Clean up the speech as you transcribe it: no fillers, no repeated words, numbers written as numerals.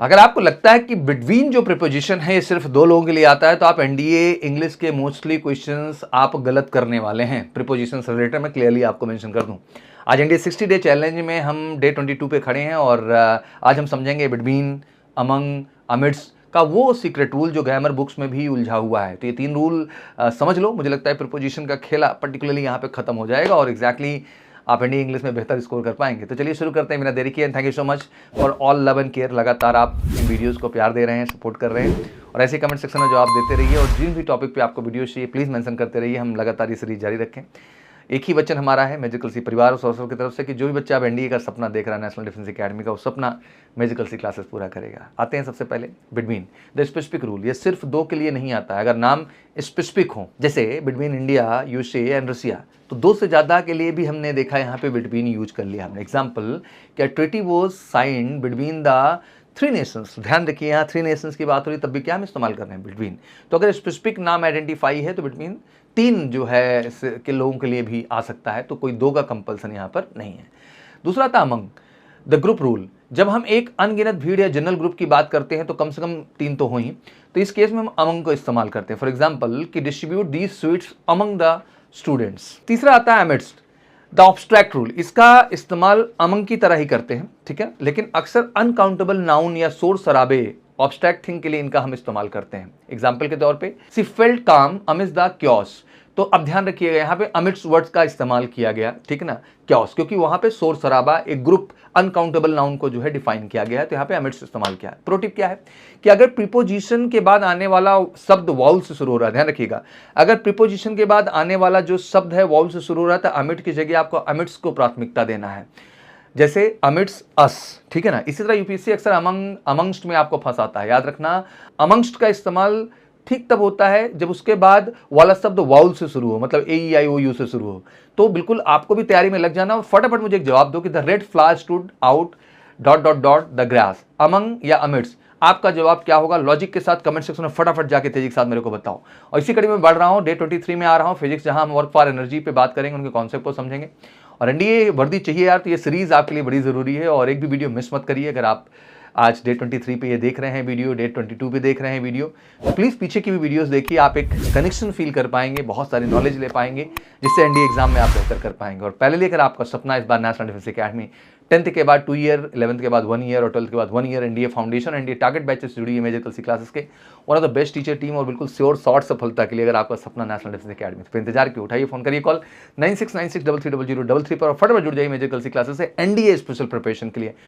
अगर आपको लगता है कि बिटवीन जो प्रीपोजिशन है ये सिर्फ दो लोगों के लिए आता है तो आप एनडीए इंग्लिश के मोस्टली क्वेश्चंस आप गलत करने वाले हैं। प्रीपोजिशन से रिलेटेड मैं क्लियरली आपको मेंशन कर दूं। आज एनडीए 60 डे चैलेंज में हम डे 22 पे खड़े हैं और आज हम समझेंगे बिटवीन, अमंग, अमिड्स का वो सीक्रेट रूल जो ग्रामर बुक्स में भी उलझा हुआ है। तो ये तीन रूल समझ लो, मुझे लगता है प्रीपोजिशन का खेला पर्टिकुलरली यहाँ पे खत्म हो जाएगा और एग्जैक्टली आप एनडीए इंग्लिश में बेहतर स्कोर कर पाएंगे। तो चलिए शुरू करते हैं बिना देरी किए। Thank you so much for all love and care. लगातार आप इन वीडियोस को प्यार दे रहे हैं, सपोर्ट कर रहे हैं और ऐसे कमेंट सेक्शन में जवाब देते रहिए और जिन भी टॉपिक पे आपको वीडियो चाहिए प्लीज़ मेंशन करते रहिए। हम लगातार ये सीरीज जारी रखें। एक ही वचन हमारा है मैजिकल सी परिवार और सोर्सर की तरफ से कि जो भी बच्चा अब एनडीए का सपना देख रहा है नेशनल डिफेंस एकेडमी का, वो सपना मैजिकल सी क्लासेस पूरा करेगा। आते हैं सबसे पहले बिटवीन द स्पेसिफिक रूल। ये सिर्फ दो के लिए नहीं आता है। अगर नाम स्पेसिफिक हो, जैसे between India, USA and Russia, तो दो से ज़्यादा के लिए भी हमने देखा यहाँ पे बिटवीन यूज कर लिया हमने। एग्जाम्पल, क्या treaty was signed between the three Nations. ध्यान रखिए यहाँ थ्री नेशंस की बात हो रही तब भी क्या हम इस्तेमाल कर रहे हैं बिटवीन। तो अगर स्पेसिफिक नाम आइडेंटिफाई है तो बिटवीन तीन जो है के लोगों के लिए भी आ सकता है, तो कोई दो का कंपल्सन यहाँ पर नहीं है। दूसरा था अमंग द ग्रुप रूल। जब हम एक अनगिनत भीड़ या जनरल ग्रुप की बात करते हैं तो कम से कम तीन तो हो ही, तो इस केस में हम अमंग को इस्तेमाल करते हैं। फॉर एग्जाम्पल कि distribute these sweets among the students. तीसरा आता है अमिड्स्ट द ऑब्स्ट्रैक्ट रूल। इसका इस्तेमाल अमंग की तरह ही करते हैं, ठीक है, लेकिन अक्सर अनकाउंटेबल नाउन या शोर शराबे ऑब्स्ट्रैक्ट थिंग के लिए इनका हम इस्तेमाल करते हैं। एग्जाम्पल के तौर पे सी फेल्ट काम अमिड्स द क्योस। तो अब ध्यान रखिएगा यहाँ पे अमिड्स वर्ड्स का इस्तेमाल किया गया, ठीक है ना, क्योस, क्योंकि वहां पे शोर शराबा एक ग्रुप अनकाउंटेबल नाउन को जो है डिफाइन किया गया है, तो यहाँ पे अमिड्स इस्तेमाल किया है। प्रो टिप क्या है कि अगर प्रीपोजिशन के बाद आने वाला शब्द वाउल से शुरू हो रहा है, ध्यान रखिएगा, अगर प्रीपोजिशन के बाद आने वाला जो शब्द है वाउल से शुरू हो रहा है तो अमिड की जगह आपको अमिड्स को प्राथमिकता देना है। जैसे अमिड्स अस, ठीक है ना। इसी तरह यूपीएससी अक्सर अमंगस्ट में आपको फंसाता है। याद रखना, अमंगस्ट का इस्तेमाल ठीक तब होता है जब उसके बाद वाला शब्द वाउल से शुरू हो, मतलब ए ई आई ओ यू से शुरू हो। तो बिल्कुल आपको भी तैयारी में लग जाना और फटाफट मुझे एक जवाब दो कि the red flower stood out dot dot dot the grass, among या अमिड्स। आपका जवाब क्या होगा? लॉजिक के साथ कमेंट सेक्शन में फटाफट जाके तेजी के साथ मेरे को बताओ। और इसी कड़ी में बढ़ रहा हूँ, डे 23 में आ रहा हूँ फिजिक्स, जहां हम वर्क फॉर एनर्जी पे बात करेंगे, उनके कॉन्सेप्ट को समझेंगे। और एनडीए वर्दी चाहिए यार, तो ये सीरीज आपके लिए बड़ी जरूरी है और एक भी वीडियो मिस मत करिए। अगर आप आज डे 23 पे ये देख रहे हैं वीडियो, डे 22 पे देख रहे हैं वीडियो, तो प्लीज़ पीछे की भी वीडियोस देखिए। आप एक कनेक्शन फील कर पाएंगे, बहुत सारी नॉलेज ले पाएंगे, जिससे एनडीए एग्जाम में आप बेहतर कर पाएंगे। और पहले लेकर आपका सपना इस बार नेशनल डिफेंस एकेडमी 10th के बाद 2 ईयर, 11th के बाद 1 ईयर और 12th के बाद 1 year NDA foundation, NDA target batches से जुड़ी है मेजर कलसी क्लासेस के one of the best teacher team और बिल्कुल श्योर शॉर्ट सफलता के लिए अगर आपका सपना नेशनल डिफेंस एकेडमी, तो इंतजार क्यों, उठाइए फोन करिए कॉल 9696330033 पर और फटाफट जुड़ जाइए मेजर कलसी क्लासेस से एनडीए स्पेशल प्रिपरेशन के लिए।